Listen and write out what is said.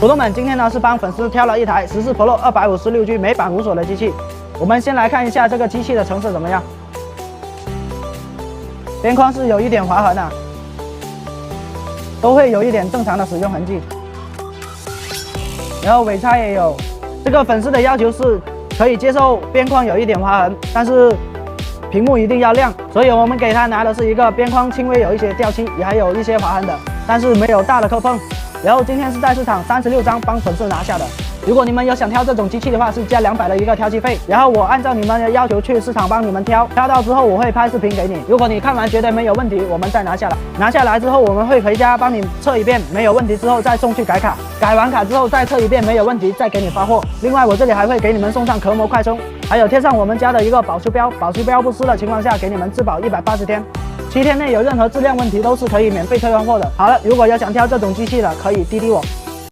土豆们，今天呢是帮粉丝挑了一台14 Pro 256G 美版无锁的机器。我们先来看一下这个机器的成色怎么样。边框是有一点划痕的，都会有一点正常的使用痕迹。然后尾插也有。这个粉丝的要求是可以接受边框有一点划痕，但是屏幕一定要亮，所以我们给他拿的是一个边框轻微有一些掉漆，也还有一些划痕的，但是没有大的磕碰。然后今天是在市场36张帮粉丝拿下的。如果你们有想挑这种机器的话，是加200的一个挑机费，然后我按照你们的要求去市场帮你们挑到之后，我会拍视频给你。如果你看完觉得没有问题，我们再拿下来。拿下来之后，我们会回家帮你测一遍，没有问题之后再送去改卡，改完卡之后再测一遍，没有问题再给你发货。另外，我这里还会给你们送上壳膜快充，还有贴上我们家的一个保修标，保修标不湿的情况下，给你们质保180天。7天内有任何质量问题都是可以免费退换货的。好了，如果有想挑这种机器的，可以滴滴我。